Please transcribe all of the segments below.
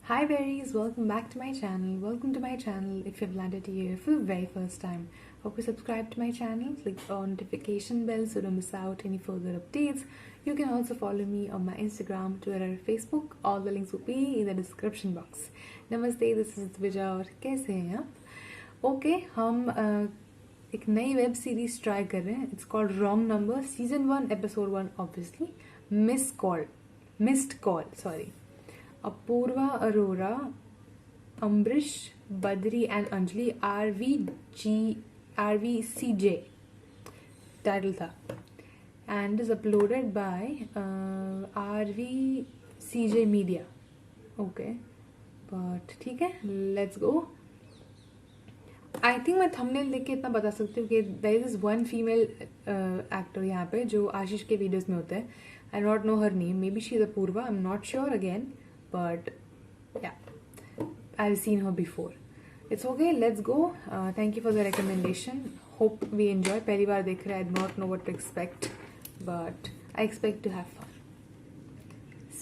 Hi berries, welcome back to my channel. Welcome to my channel if you've landed here for the very first time. Hope you subscribe to my channel, click on notification bell so don't miss out any further updates. You can also follow me on my Instagram, Twitter, Facebook. All the links will be in the description box. Namaste, this is Vijay और कैसे हैं आप? Okay हम एक नई web series try कर रहे हैं. It's called wrong number season 1 episode 1 obviously. Missed call sorry. Apurva Arora, Ambrish, Badri and Anjali RVCJ title था and is uploaded by RVCJ Media. Okay, but ठीक है, let's go. I think मैं thumbnail देख के इतना बता सकती हूँ कि there is one female actor यहाँ पे जो आशीष के वीडियोस में होता है. I do not know her name. Maybe she is Apurva. I'm not sure again. But yeah, I've seen her before. It's okay, let's go. Thank you for the recommendation. Hope we enjoy. पहली बार देख रहे हैं. I do not know what to expect, but I expect to have fun.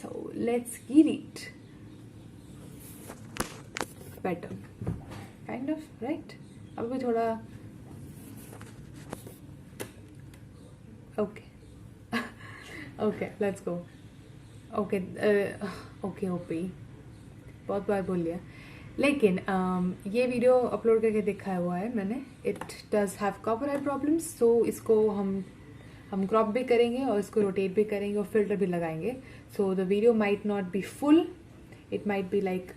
So let's get it. Better, kind of, right? अब भी थोड़ा okay. Okay, let's go. Okay okay OP बहुत बार बोल लिया. लेकिन ये वीडियो अपलोड करके दिखाया हुआ है मैंने. It does have copyright problems, so इसको हम क्रॉप भी करेंगे और इसको रोटेट भी करेंगे और फिल्टर भी लगाएंगे. So the video might not be full, it might be like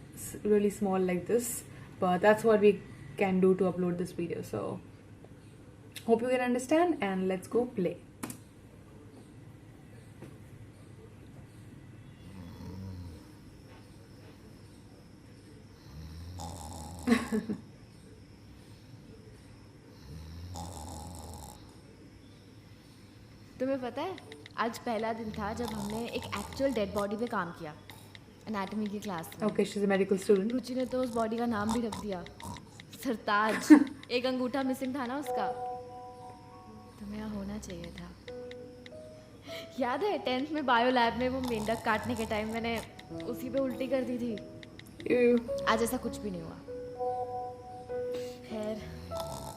really small like this, but that's what we can do to upload this video. So hope you can understand and let's go play. तुम्हें पता है आज पहला दिन था जब हमने एक एक्चुअल डेड बॉडी पे काम किया एनाटॉमी की क्लास में. Okay, she is a medical student. Ruchi ने तो उस बॉडी का नाम भी रख दिया, सरताज. एक अंगूठा मिसिंग था ना उसका. तुम्हें यहाँ होना चाहिए था. याद है 10th में बायो लैब में वो मेंढक काटने के टाइम मैंने उसी पे उल्टी कर दी थी. आज ऐसा कुछ भी नहीं हुआ. खैर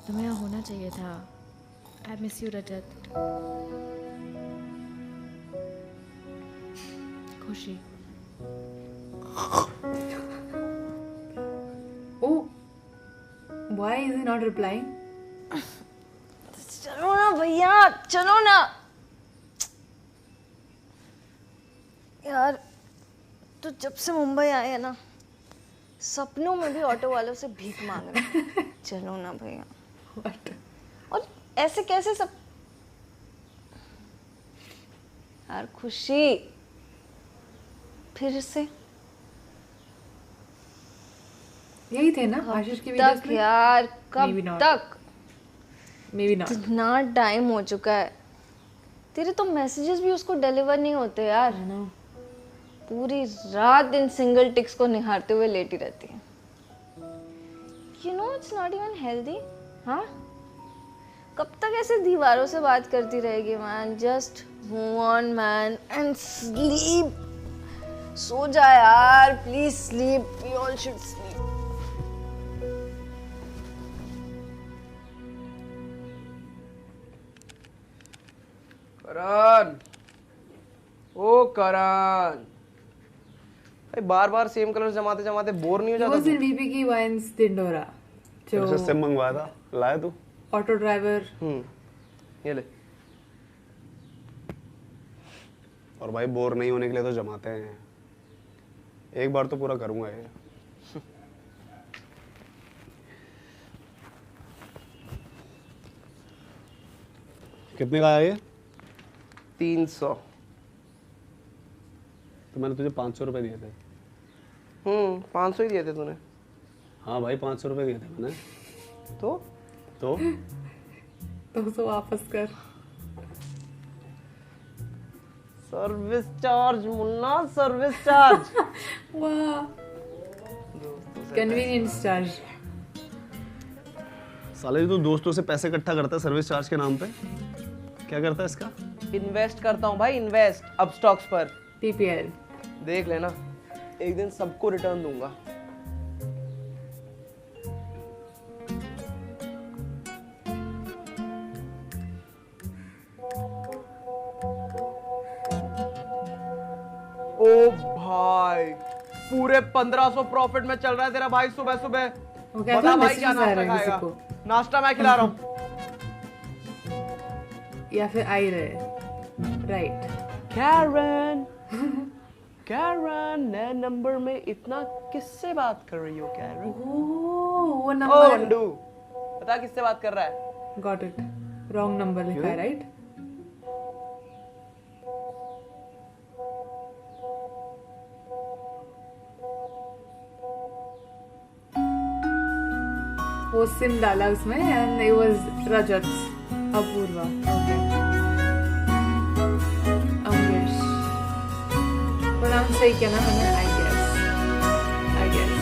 तुम्हें यहाँ होना चाहिए था. आई मिस यू रजत. खुशी. Oh, why is he not replying? चलो ना भैया, चलो ना यार. तो जब से मुंबई आए हैं ना, सपनों में भी ऑटो वालों से भीख मांग रहे. चलो ना भैया. What? और ऐसे कैसे सब यार. खुशी फिर से यही थे ना आशीष की वीडियोस तक में. यार. Maybe कब not. तक? Maybe not. इतना टाइम हो चुका है. तेरे तो मैसेजेस भी उसको डिलीवर नहीं होते यार. I know. पूरी रात इन सिंगल टिक्स को निहारते हुए लेटी रहती है. You know it's not even healthy. हाँ, कब तक ऐसे दीवारों से बात करती रहेगी man. Just move on man and sleep. सो जा यार, please sleep. We all should sleep. Karan, ओ करण, भाई बार बार सेम कलर जमाते जमाते बोर नहीं हो जाता? वो सिर्फ डीपी की वाइन्स दिंडोरा जो सिम मंगवाया था, लाया तू? Auto driver. ये ले. और भाई बोर नहीं होने के लिए तो जमाते हैं. एक बार तो पूरा करूंगा ये. कितने का आया ये? 300. तो मैंने तुझे 500 रुपए दिए थे. 500 ही दिए थे तूने. हाँ भाई 500 रुपए दिए थे मैंने. तो तो वापस कर. Service charge Munna, service charge. वाह, कन्वीनियंस चार्ज. साले तू दोस्तों से पैसे इकट्ठा करता है सर्विस चार्ज के नाम पे. क्या करता है इसका? इन्वेस्ट करता हूँ भाई, इन्वेस्ट. अब स्टॉक्स पर टीपीएल देख लेना. एक दिन सबको रिटर्न दूंगा। ओ भाई, पूरे 1500 प्रॉफिट में चल रहा है तेरा भाई सुबह सुबह। Okay, बता भाई messages क्या आ नाश्ता रहे हैं किसी खाएगा? को? नाश्ता मैं खिला रहा हूँ। या फिर आ ही रहे, राइट? कैरन, कैरन, नए नंबर में इतना किससे बात कर रही हो कैरन? वो ओ नंबर, अंडू, बता किससे बात कर रहा है? गॉट इट, रॉन्ग नंबर लिखा है, राइट? वो सिम डाला उसमें and it was Rajat Apurva. Okay, Amrish pronounce सही किया ना मैंने? I guess Anjali.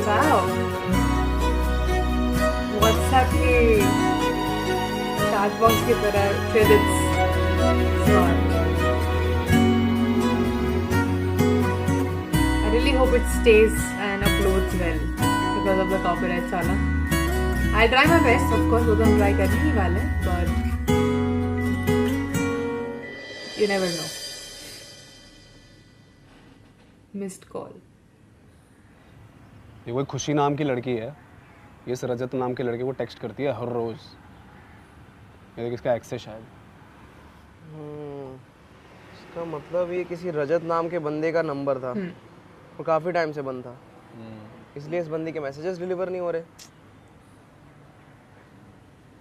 Wow, WhatsApp के चैट बॉक्स की तरह credits slot. I really hope it stays and uploads well because of the copyright साला। I'll try my best, of course, वो तो हम try करने ही वाले हैं, but you never know। Missed call। ये कोई खुशी नाम की लड़की है, ये इस रजत नाम के लड़के को टेक्स्ट करती है हर रोज। ये देख, इसका एक्स है शायद। इसका मतलब ये किसी रजत नाम के बंदे का नंबर था और काफी टाइम से बंद था, इसलिए इस बंदी के मैसेजेस डिलीवर नहीं हो रहे।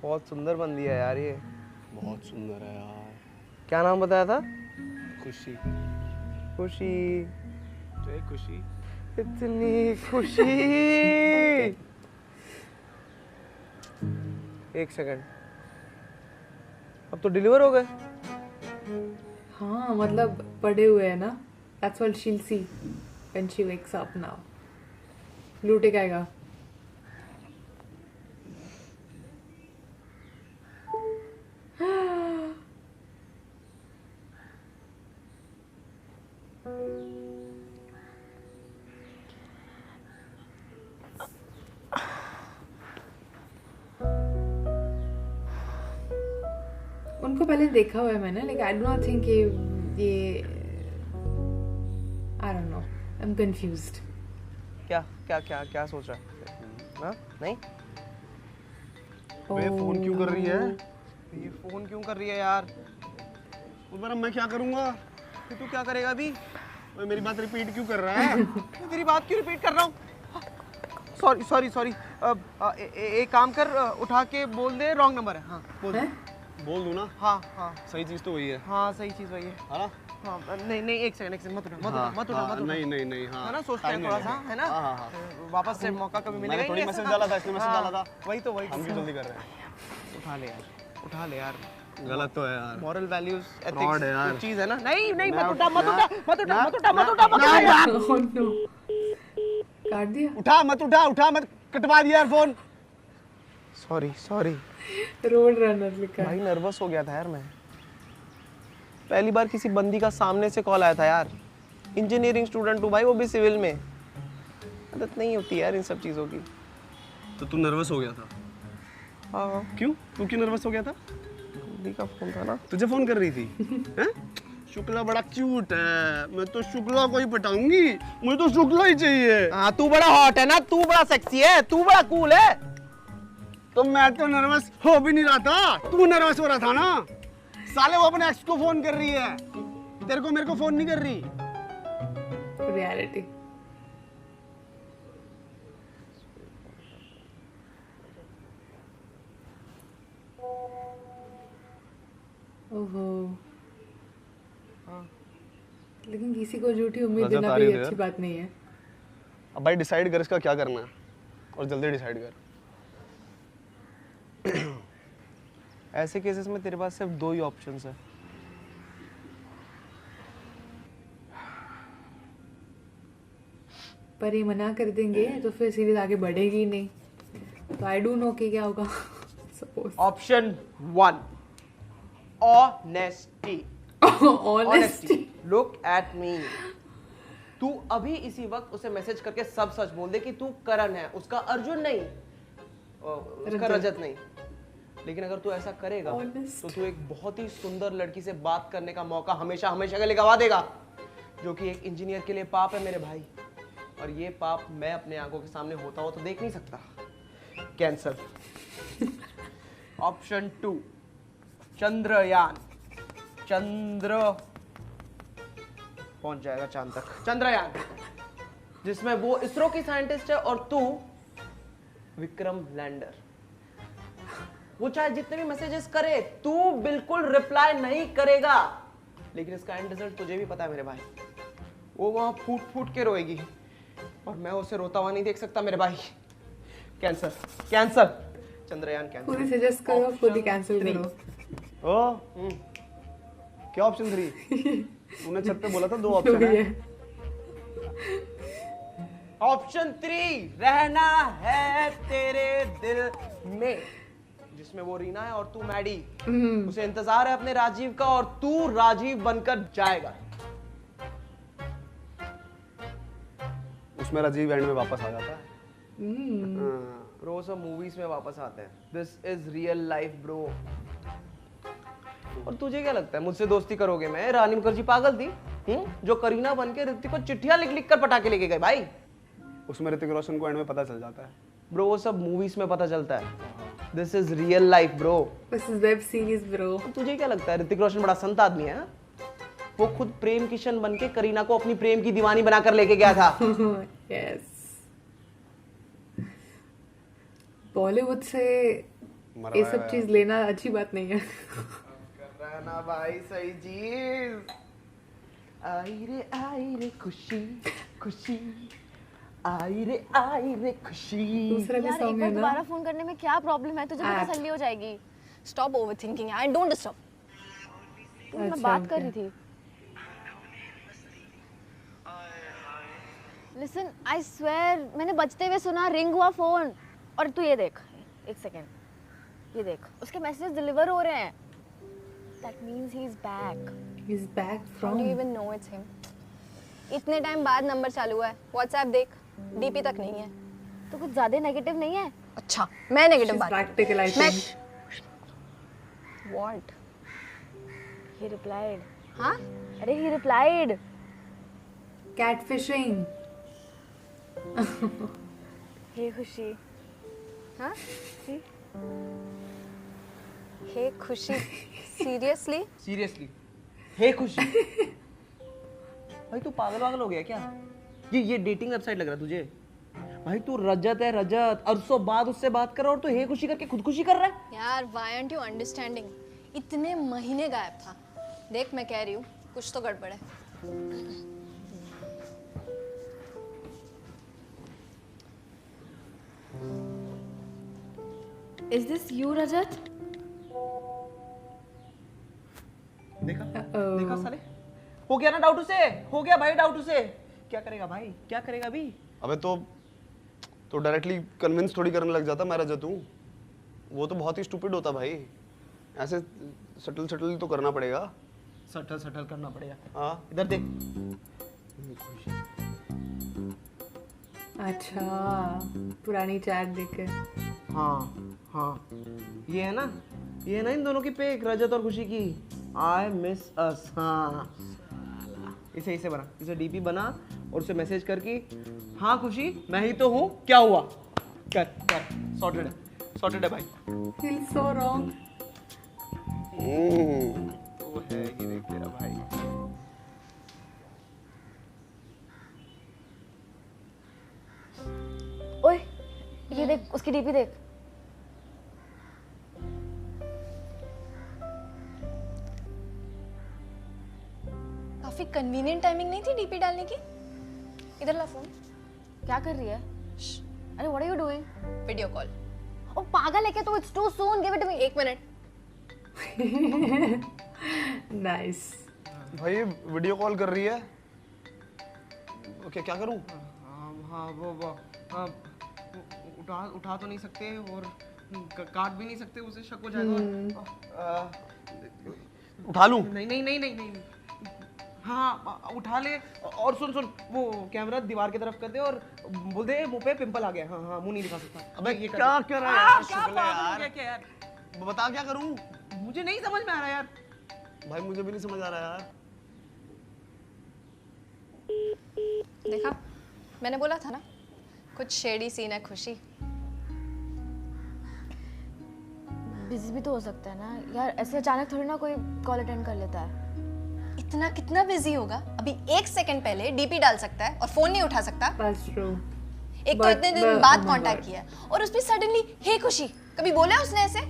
बहुत सुंदर बंदी है यार ये। बहुत सुंदर है यार। क्या नाम बताया था? खुशी। खुशी, जय खुशी। इतनी खुशी। एक सेकंड, अब तो डिलीवर हो गए। हाँ, मतलब पड़े हुए हैं ना। That's what she'll see when she wakes up now। Blue tick आएगा। उनको पहले देखा हुआ है मैंने, लेकिन आई डू नॉट थिंक ये आई don't know, I am confused. क्या क्या क्या क्या सोच रहा है? हाँ? नहीं, ये फोन क्यों कर रही है? ये फोन क्यों कर रही है यार? उधर मैं क्या करूंगा? फिर तू क्या करेगा अभी? ओए, मेरी बात रिपीट क्यों कर रहा है? मैं तेरी बात क्यों रिपीट कर रहा हूँ? सॉरी सॉरी सॉरी, एक काम कर, उठा के बोल दे रॉन्ग नंबर है। हाँ बोल दे। बोल दूं ना? हाँ हाँ सही चीज तो वही है। हाँ, सही चीज वही है। है ना? हाँ, नहीं नहीं, एक सेकंड मत उठा, मत उठा, मत उठा, हाँ, मत उठा। नहीं नहीं नहीं, हाँ है ना, सोचते हैं थोड़ा सा, है ना? हाँ, हाँ, हाँ। वापस से मौका कभी मिलेगा मैंने ही थोड़ी नहीं मैसेज ऐसा। डाला था, इसने मैसेज हाँ, डाला था। वही तो हम क्यों जल्दी कर रहे हैं? उठा ले यार, उठा ले यार। गलत तो है यार। मॉरल वैल्यूज, Fraud है यार। एथिक्स चीज है ना। नहीं नहीं, मैं मत उठा, मत उठा, मत उठा, मत उठा, मत उठा, मत ना, उठा यार। Oh no, काट दिया। उठा मत, उठा मत, कटवा दिया यार phone. Sorry sorry road runner लिखा है। भाई, नर्वस हो गया था यार मैं। पहली बार किसी बंदी का सामने से कॉल आया था यार। इंजीनियरिंग स्टूडेंट हूँ भाई, वो भी सिविल में। आदत नहीं होती यार इन सब चीज़ों की। तो तू नर्वस हो गया था? हाँ, क्यों? तू क्यों नर्वस हो गया था? बंदी का फोन था ना। तुझे फोन कर रही थी? हैं? शुक्ला बड़ा क्यूट है, मैं तो शुक्ला को ही पटाऊंगी, मुझे तो शुक्ला ही चाहिए। हाँ, तू बड़ा हॉट है ना, तू बड़ा सेक्सी है, तू बड़ा कूल है। तो मैं तो नर्वस हो भी नहीं रहा था, तू नर्वस हो रहा था ना। साले वो अपने एक्स को फोन कर रही है, तेरे को मेरे को फोन नहीं कर रही। रियलिटी। ओहो, लेकिन किसी को झूठी उम्मीद रजत देना आ रही भी है अच्छी इधर। बात नहीं है। अब भाई डिसाइड कर इसका क्या करना है, और जल्दी डिसाइड कर। ऐसे केसेस में तेरे पास सिर्फ दो ही ऑप्शंस है। पर ये मना कर देंगे तो फिर सीरीज आगे बढ़ेगी ही नहीं। तो आई डू नो कि क्या होगा। suppose. Option 1 honesty. Honesty. Look at me. तू अभी इसी वक्त उसे मैसेज करके सब सच बोल दे कि तू करण है, उसका अर्जुन नहीं, उसका रजत नहीं। लेकिन अगर तू ऐसा करेगा Honest. तो तू एक बहुत ही सुंदर लड़की से बात करने का मौका हमेशा हमेशा के लिए गवा देगा, जो कि एक इंजीनियर के लिए पाप है मेरे भाई। और ये पाप मैं अपने आंखों के सामने होता हो तो देख नहीं सकता। कैंसल। ऑप्शन 2 चंद्रयान। चंद्र पहुंच जाएगा चांद तक। चंद्रयान जिसमें वो इसरो की साइंटिस्ट है और तू विक्रम लैंडर। वो चाहे जितने भी मैसेजेस करे तू बिल्कुल रिप्लाई नहीं करेगा, लेकिन इसका एंड रिजल्ट तुझे भी पता है मेरे भाई। वो वहां फूट फूट के रोएगी और मैं उसे रोता हुआ नहीं देख सकता मेरे भाई। Cancer cancer. चंद्रयान कैंसर। खुद ही सजेस्ट करो, खुद ही कैंसिल करो। ओ क्या ऑप्शन 3? तूने छत पे बोला था 2 ऑप्शन है। ऑप्शन 3 रहना है तेरे दिल में, जिसमें वो रीना है और तू मैडी। उसे इंतजार है अपने राजीव का और तू राजीव बनकर जाएगा। उसमें राजीव एंड में वापस आ जाता है। ब्रो सब मूवीज में वापस आते हैं। This is real life bro. और तुझे क्या लगता है मुझसे दोस्ती करोगे? मैं रानी मुखर्जी पागल थी जो करीना बन के ऋतिक को चिट्ठियां लिख लिख कर पटाके लेके गए भाई। उसमें ऋतिक रोशन को एंड में पता चल जाता है। ब्रो वो सब मूवीज में पता चलता है। This is real life bro. This is web series, bro. तुझे क्या लगता है ऋतिक रोशन बड़ा संत आदमी है? वो खुद प्रेम किशन बन के करीना को अपनी प्रेम की दीवानी बनाकर लेके गया था। Yes. बॉलीवुड से ये सब चीज लेना अच्छी बात नहीं है। रहना भाई सही चीज। आई रे खुशी खुशी, आई रे खुशी। दूसरा भी यार एक सॉन्ग बार है ना। दोबारा फोन करने में क्या प्रॉब्लम है? तुझे पता तसल्ली हो जाएगी। Stop overthinking and don't disturb. मैं अच्छा, बात कर okay. रही थी। लिसन आई स्वेयर मैंने बजते हुए सुना, रिंग हुआ फोन। और तू ये देख, एक सेकेंड, ये देख उसके मैसेज डिलीवर हो रहे हैं। That means he is back. He's back How from. do you even know it's him? इतने टाइम बाद नंबर चालू हुआ है। व्हाट्सएप देख, डीपी तक नहीं है। तो कुछ ज्यादा नेगेटिव नहीं है? अच्छा मैं नेगेटिव She's बात practical, I मैं think. What? He replied. हाँ? अरे he replied. Catfishing. हे खुशी। हाँ? See? हे खुशी। Seriously? सीरियसली हे खुशी। भाई तू पागल वागल हो गया क्या? ये डेटिंग वेबसाइट लग रहा है तुझे? भाई तू रजत है रजत, अरसों बाद उससे बात कर रहा और तू हे खुशी करके खुदकुशी कर रहा है। यार why aren't you understanding? इतने महीने गायब था। देख मैं कह रही हूँ कुछ तो गड़बड़ है। Is this you, Rajat? देखा देखा साले, हो गया ना डाउट उसे, हो गया भाई डाउट उसे। क्या करेगा भाई, क्या करेगा अभी? अबे तो डायरेक्टली कन्विंस थोड़ी करने लग जाता मैं रजत हूँ। वो तो बहुत ही स्टूपिड होता भाई। ऐसे सटल तो करना पड़ेगा। सटल करना पड़ेगा। हाँ इधर देख। अच्छा, पुरानी चैट देख के। हाँ ये है ना इन दोनों की पेक, रजत और खुशी की। आई मिस अस। हाँ इसे बना, इसे डीपी बना और उसे मैसेज करके, हाँ खुशी मैं ही तो हूँ, क्या हुआ? कर सॉर्टेड है भाई। Feels so wrong. तो है ही देख तेरा भाई। ओए ये देख उसकी डीपी देख। काफी कन्वीनियंट टाइमिंग नहीं थी डीपी डालने की? इधर ला फोन। क्या कर रही है? अरे what are you doing? Video call. ओ पागल है क्या तू? It's too soon, give it to me. 1 minute. Nice. भाई ये वीडियो कॉल कर रही है। ओके क्या करूँ? हाँ वो उठा तो नहीं सकते और काट भी नहीं सकते, उसे शक हो जाएगा। उठा लूं? नहीं नहीं नहीं नहीं नहीं। हाँ उठा ले। और सुन सुन, वो कैमरा दीवार की तरफ कर दे और बोल दे मुंह पे पिंपल आ गया। हाँ हाँ, मुंह नहीं दिखा सकता। अबे ये कर क्या दे। कर रहा है यार? क्या शुक्ल है पागल हो यार। गया क्या यार? बता क्या करूं? मुझे नहीं समझ में आ रहा यार। भाई मुझे भी नहीं समझ आ रहा यार। देखा, मैंने बोला था ना, कुछ शेडी सीन है खुशी। बिजी भी तो हो सकता है ना यार, ऐसे अचानक थोड़ी ना कोई कॉल अटेंड कर लेता है। इतना कितना बिजी होगा? अभी 1 सेकंड पहले डीपी डाल सकता है और फोन नहीं उठा सकता। That's true. एक तो But- इतने दिन but- बाद oh my कांटेक्ट God. किया है और उसमें सडनली हे खुशी, कभी बोला है उसने ऐसे?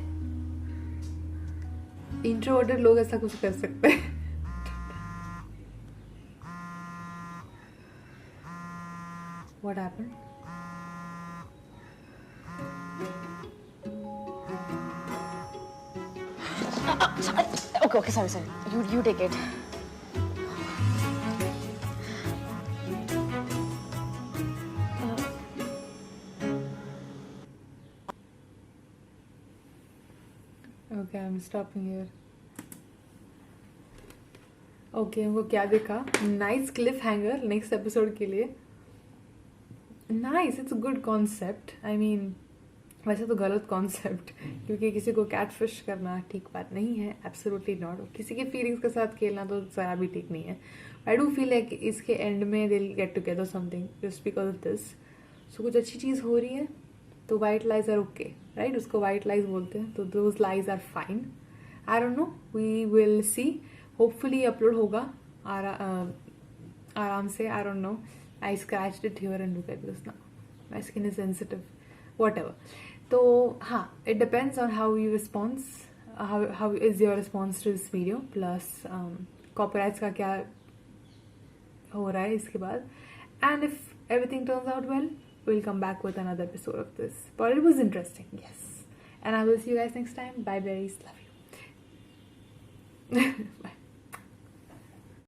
इंट्रोवर्टेड लोग ऐसा कुछ कर सकते हैं। What happened? Okay, sorry. You take it. Okay, I'm stopping here. Okay, हमको क्या देखा? Nice cliffhanger next episode के लिए. Nice, it's a good concept. I mean, वैसे तो गलत कॉन्सेप्ट, क्योंकि किसी को कैटफिश करना ठीक बात नहीं है, एब्सोल्युटली नॉट। किसी के फीलिंग्स के साथ खेलना तो ज़रा भी ठीक नहीं है। आई डू फील लाइक इसके एंड में they will get together something just because of this. So कुछ अच्छी चीज़ हो रही है तो white lies are okay, right? उसको वाइट लाइज बोलते हैं, तो those lies are fine. I don't know, we will see. Hopefully upload होगा आराम से। I don't know, I scratched it here and look at this now, my skin is sensitive, whatever. तो हाँ, it depends on how you response, how is your response to this video, plus copyrights का क्या हो रहा है इसके बाद. And if everything turns out well, we'll come back with another episode of this. But it was interesting, yes. And I will see you guys next time. Bye berries, love you. Bye.